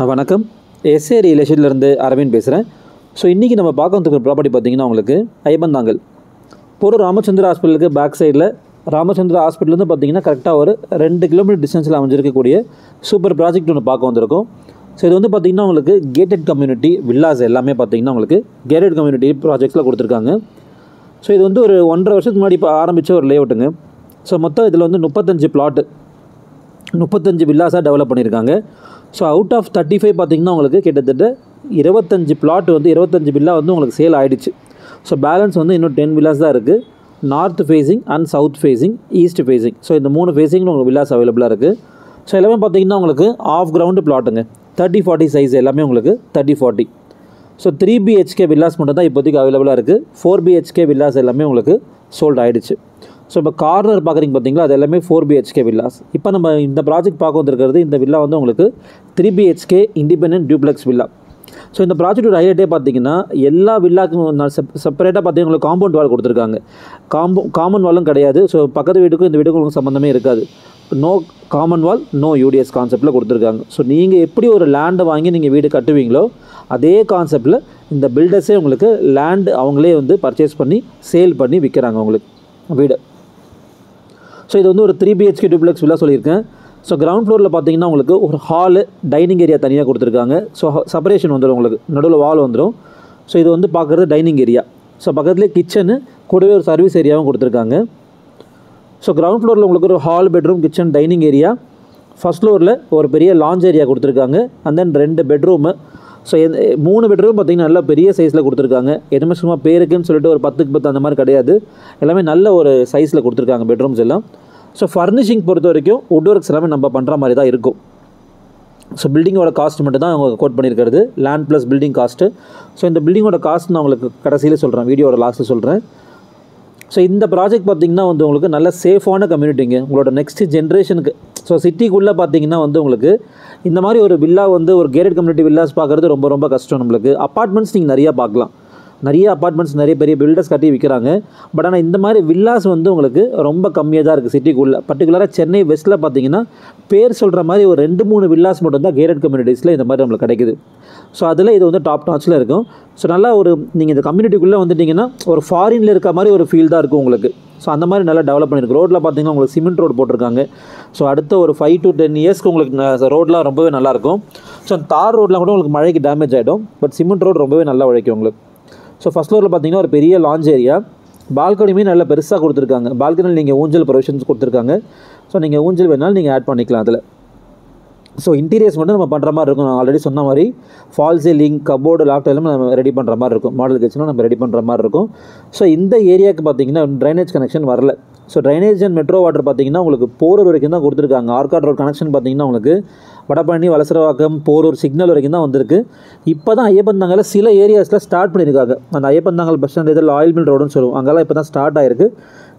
வணக்கம். S A real எஸ்டேட்லேருந்து Aravind பேசுகிறேன். So இன்றைக்கி நம்ம பார்க்க வந்துருக்க ப்ராப்பர்ட்டி பார்த்திங்கன்னா உங்களுக்கு ஐயப்பந்தாங்கல் போகிற ராமச்சந்திர ஹாஸ்பிட்டலுக்கு பேக் சைடில் ராமச்சந்திர ஹாஸ்பிட்டலேருந்து பார்த்திங்கன்னா கரெக்டாக ஒரு 2 கிலோமீட்டர் டிஸ்டன்ஸில் அமைஞ்சிருக்கக்கூடிய சூப்பர் ப்ராஜெக்ட் ஒன்று பார்க்க வந்திருக்கோம். ஸோ இது வந்து பார்த்திங்கன்னா உங்களுக்கு கேட்டட் கம்யூனிட்டி வில்லாஸ் எல்லாமே பார்த்திங்கன்னா உங்களுக்கு கேட்டட் கம்யூனிட்டி ப்ராஜெக்ட்ஸில் கொடுத்துருக்காங்க. ஸோ இது வந்து ஒரு 1.5 வருஷத்துக்கு முன்னாடி இப்போ ஆரம்பித்த ஒரு லேஅவுட்டுங்க. ஸோ மொத்தம் இதில் வந்து 35 வில்லாஸாக டெவலப் பண்ணியிருக்காங்க. ஸோ அவுட் ஆஃப் 35 பார்த்திங்கன்னா உங்களுக்கு கிட்டத்தட்ட 25 பிளாட் வந்து 25 வில்லா வந்து உங்களுக்கு சேல் ஆகிடுச்சு. ஸோ பேலன்ஸ் வந்து இன்னும் 10 வில்லாஸ் தான் இருக்குது. North facing and south facing, east facing. So இந்த 3 ஃபேஸிங்கில் உங்களுக்கு வில்லாஸ் அவைலபிளாக இருக்குது. ஸோ எல்லாமே பார்த்திங்கன்னா உங்களுக்கு ஆஃப் கிரவுண்டு பிளாட்டுங்க. 30-40 சைஸ் எல்லாமே உங்களுக்கு 30-40. ஸோ 3 BHK வில்லாஸ் மட்டும் தான் இப்போதைக்கு அவைலபிளாக இருக்குது. 4 BHK வில்லாஸ் எல்லாமே உங்களுக்கு சோல்ட் ஆகிடுச்சு. ஸோ இப்போ கார்னர் பார்க்குறீங்க பார்த்தீங்களா, அது எல்லாமே 4 BHK வில்லாஸ். இப்போ நம்ம இந்த ப்ராஜெக்ட் பார்க்க வந்துருக்கிறது, இந்த வில்லா வந்து உங்களுக்கு 3 BHK independent duplex villa. So இந்த ப்ராஜெக்டோட ஹைலைட்டே பார்த்தீங்கன்னா எல்லா வில்லாக்கும் செப்பரேட்டாக பார்த்தீங்கன்னா உங்களுக்கு காம்பவுண்ட் வால் கொடுத்துருக்காங்க. காமன் வாலும் கிடையாது. ஸோ பக்கத்து வீட்டுக்கும் இந்த வீட்டுக்கும் உங்களுக்கு சம்மந்தமே இருக்காது. நோ காமன் வால், நோ UDS கான்செப்டில் கொடுத்துருக்காங்க. ஸோ நீங்கள் எப்படி ஒரு லேண்டை வாங்கி நீங்கள் வீடு கட்டுவீங்களோ அதே கான்செப்டில் இந்த பில்டர்ஸே உங்களுக்கு லேண்டு அவங்களே வந்து பர்ச்சேஸ் பண்ணி சேல் பண்ணி விற்கிறாங்க உங்களுக்கு வீடு. ஸோ இது வந்து ஒரு 3 BHK டியூப்ளெக்ஸ் வில்லா சொல்லியிருக்கேன். ஸோ கிரவுண்ட் ஃப்ளோரில் பார்த்தீங்கன்னா உங்களுக்கு ஒரு ஹாலு, டைனிங் ஏரியா தனியாக கொடுத்துருக்காங்க. ஸோ செப்பரேஷன் வந்துடும் உங்களுக்கு, நடுவில் வால் வந்துடும். ஸோ இது வந்து பார்க்குறது டைனிங் ஏரியா. ஸோ பக்கத்துலேயே கிச்சனு கூடவே ஒரு சர்வீஸ் ஏரியாவும் கொடுத்துருக்காங்க. ஸோ கிரவுண்ட் ஃப்ளோரில் உங்களுக்கு ஒரு hall, bedroom, kitchen, dining area. First ஃப்ளோரில் ஒரு பெரிய லாஞ்ச் ஏரியா கொடுத்துருக்காங்க. And then 2 bedroom. So 3 bedroom பார்த்திங்கன்னா நல்லா பெரிய சைஸில் கொடுத்துருக்காங்க. எதுவுமே சும்மா பேருக்குன்னு சொல்லிட்டு ஒரு 10க்கு 10 அந்த மாதிரி கிடையாது. எல்லாமே நல்ல ஒரு சைஸில் கொடுத்துருக்காங்க பெட்ரூம்ஸ் எல்லாம். ஸோ ஃபர்னிஷிங் பொறுத்த வரைக்கும் வுட் ஒர்க்ஸ் எல்லாமே நம்ம பண்ணுற மாதிரி தான் இருக்கும். ஸோ பில்டிங்கோட காஸ்ட் மட்டும் தான் அவங்க கோட் பண்ணியிருக்கிறது, land plus building cost. So இந்த பில்டிங்கோட காஸ்ட் நான் உங்களுக்கு கடைசியில் சொல்கிறேன், வீடியோட லாஸ்ட்டில் சொல்கிறேன். ஸோ இந்த ப்ராஜெக்ட் பார்த்திங்கன்னா வந்து உங்களுக்கு நல்ல சேஃபான கம்யூனிட்டிங்க உங்களோட நெக்ஸ்ட் ஜென்ரேஷனுக்கு. ஸோ சிட்டிக்குள்ளே பார்த்திங்கன்னா வந்து உங்களுக்கு இந்த மாதிரி ஒரு வில்லா வந்து ஒரு கேட்டட் கம்யூனிட்டி வில்லாஸ் பார்க்குறது ரொம்ப ரொம்ப கஷ்டம் நம்மளுக்கு. அப்பார்ட்மெண்ட்ஸ் நீங்கள் நிறையா பார்க்கலாம், நிறைய அப்பார்ட்மெண்ட்ஸ் நிறைய பெரிய பில்டர்ஸ் கட்டி விற்கிறாங்க. பட் ஆனால் இந்த மாதிரி வில்லாஸ் வந்து உங்களுக்கு ரொம்ப கம்மியாக தான் இருக்குது சிட்டிக்குள்ளே. பர்டிகுலராக சென்னை வெஸ்ட்டில் பார்த்தீங்கன்னா பேர் சொல்கிற மாதிரி ஒரு 2-3 வில்லாஸ் மட்டும் தான் கேட்டட் கம்யூனிட்டிஸில் இந்த மாதிரி நம்மளுக்கு கிடைக்குது. ஸோ அதில் இது வந்து டாப் நாச்சில் இருக்கும். ஸோ நல்லா ஒரு நீங்கள் இந்த கம்யூனிட்டிக்குள்ளே வந்துட்டிங்கன்னா ஒரு ஃபாரினில் இருக்க மாதிரி ஒரு ஃபீல் தான் இருக்கும் உங்களுக்கு. ஸோ அந்த மாதிரி நல்லா டெவலப் பண்ணியிருக்கு. ரோட்டில் பார்த்தீங்கன்னா உங்களுக்கு சிமெண்ட் ரோடு போட்டிருக்காங்க. ஸோ அடுத்த ஒரு 5 to 10 இயர்ஸ்க்கு உங்களுக்கு ரோடெலாம் ரொம்பவே நல்லாயிருக்கும். ஸோ தார் ரோடெலாம் கூட உங்களுக்கு மழைக்கு டேமேஜ் ஆகிடும். பட் சிமெண்ட் ரோடு ரொம்பவே நல்லா உழைக்கும் உங்களுக்கு. ஸோ ஃபஸ்ட் ஃப்ளோரில் பார்த்தீங்கன்னா ஒரு பெரிய லாஞ்ச் ஏரியா, பால்கனியுமே நல்லா பெருசாக கொடுத்துருக்காங்க. பால்கனியில் நீங்கள் ஊஞ்சல் ப்ரொவிஷன்ஸ் கொடுத்துருக்காங்க. ஸோ நீங்கள் ஊஞ்சல் வேணாலும் நீங்கள் ஆட் பண்ணிக்கலாம் அதில். ஸோ இன்டீரியர்ஸ் மட்டும் நம்ம பண்ணுற மாதிரி இருக்கும். நான் ஆல்ரெடி சொன்ன மாதிரி ஃபால் சீலிங், கபோர்டு, லாஃப்ட் எல்லாமே நம்ம ரெடி பண்ணுற மாதிரி இருக்கும். மாடல் கிச்சனும் நம்ம ரெடி பண்ணுற மாதிரி இருக்கும். ஸோ இந்த ஏரியாவுக்கு பார்த்தீங்கன்னா ட்ரைனேஜ் கனெக்ஷன் வரல. So drainage and metro water பார்த்தீங்கன்னா உங்களுக்கு போரூர் வரைக்கும் தான் கொடுத்துருக்காங்க. ஆர்காட் ரோட் கனெக்ஷன் பார்த்தீங்கன்னா உங்களுக்கு வடபழனி, வலசரவாக்கம், போரூர் சிக்னல் வரைக்கும் தான் வந்திருக்கு. இப்போ தான் ஐயப்பந்தாங்கல் சில ஏரியாஸில் ஸ்டார்ட் பண்ணியிருக்காங்க. அந்த ஐயப்பந்தாங்கல் பஸ் ஸ்டாண்ட் இதில் ஆயில் மில் ரோடுன்னு சொல்லுவோம், அங்கெல்லாம் இப்போ தான் ஸ்டார்ட் ஆகிருக்கு.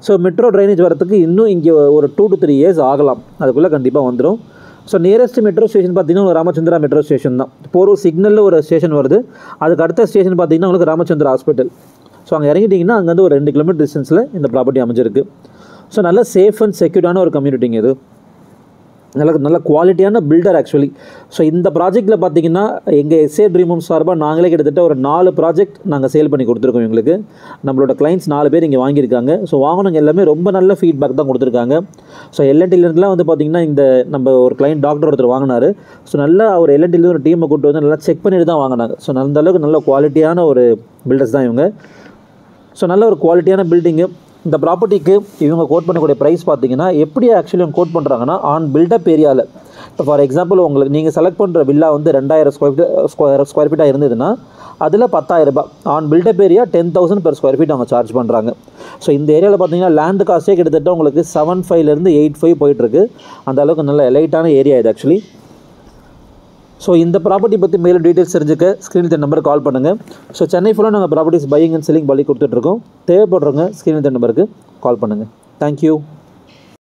ஸோ மெட்ரோ ட்ரைனேஜ் வரத்துக்கு இன்னும் இங்கே ஒரு 2 to 3 இயர்ஸ் ஆகலாம். அதுக்குள்ளே கண்டிப்பாக வந்துடும். ஸோ நியரஸ்ட் மெட்ரோ ஸ்டேஷன் பார்த்தீங்கன்னா ராமச்சந்திரா மெட்ரோ ஸ்டேஷன் தான். போரூர் சிக்னலில் ஒரு ஸ்டேஷன் வருது. அதுக்கு அடுத்த ஸ்டேஷன் பார்த்தீங்கன்னா உங்களுக்கு ராமச்சந்திரா ஹாஸ்பிட்டல். ஸோ அங்கே இறங்கிட்டிங்கன்னா அங்கேருந்து ஒரு 2 கிலோமீட்டர் டிஸ்டன்ஸில் இந்த ப்ராப்பர்ட்டி அமைஞ்சிருக்கு. ஸோ நல்ல சேஃப் அண்ட் செக்யூர்டான ஒரு கம்யூனிட்டிங்க இது. நல்ல குவாலிட்டியான பில்டர் ஆக்சுவலி. ஸோ இந்த ப்ராஜெக்ட்டில் பார்த்தீங்கன்னா எங்கள் எஸ்ஏ ட்ரீம் ஹோம்ஸ் சார்பாக நாங்களே கிட்டத்தட்ட ஒரு 4 ப்ராஜெக்ட் நாங்கள் சேல் பண்ணி கொடுத்துருக்கோம். எங்களுக்கு நம்மளோட கிளைண்ட்ஸ் 4 பேர் இங்கே வாங்கியிருக்காங்க. ஸோ வாங்கினவங்க எல்லாமே ரொம்ப நல்ல ஃபீட்பேக் தான் கொடுத்துருக்காங்க. ஸோ எல்என்டிலேருந்துலாம் வந்து பார்த்திங்கன்னா இந்த நம்ம ஒரு கிளைண்ட் டாக்டர் ஒருத்தர் வாங்கினார். ஸோ நல்லா ஒரு எல்என்டிலேருந்து ஒரு டீமை கூப்பிட்டு வந்து நல்லா செக் பண்ணிட்டு தான் வாங்கினாங்க. ஸோ அந்த அளவுக்கு நல்ல குவாலிட்டியான ஒரு பில்டர்ஸ் தான் இவங்க. ஸோ நல்ல ஒரு குவாலிட்டியான பில்டிங்கு. இந்த ப்ராப்பர்ட்டிக்கு இவங்க கோட் பண்ணக்கூடிய ப்ரைஸ் பார்த்தீங்கன்னா எப்படி ஆக்சுவலி அவங்க கோட் பண்ணுறாங்கன்னா ஆன் பில்டப் ஏரியாவில். இப்போ ஃபார் எக்ஸாம்பிள் உங்களுக்கு நீங்கள் செலக்ட் பண்ணுற வில்லா வந்து 2000 ஸ்கொயர் ஃபீட்டாக இருந்ததுன்னா அதில் 10,000 ரூபாய். On built up area 10,000 per square feet அவங்க சார்ஜ் பண்ணுறாங்க. ஸோ இந்த ஏரியாவில் பார்த்தீங்கன்னா லேண்டு காஸ்ட்டே கிட்டத்தட்ட உங்களுக்கு 7.5 8.5 போயிட்டுருக்கு. அந்த அளவுக்கு நல்ல எலைட்டான ஏரியா இது ஆக்சுவலி. ஸோ இந்த ப்ராப்பர்ட்டி பற்றி மேலும் டீட்டெயில்ஸ் தெரிஞ்சுக்க ஸ்க்ரீனில் தென் நம்பருக்கு கால் பண்ணுங்கள். ஸோ சென்னை ஃபுல்லாக நாங்கள் ப்ராப்பர்ட்டிஸ் பையிங் அண்ட் செல்லிங் பண்ணி கொடுத்துட்ருக்கோம். தேவைப்படுறவங்க ஸ்க்ரீனில் தென் நம்பருக்கு கால் பண்ணுங்கள். தேங்க்யூ.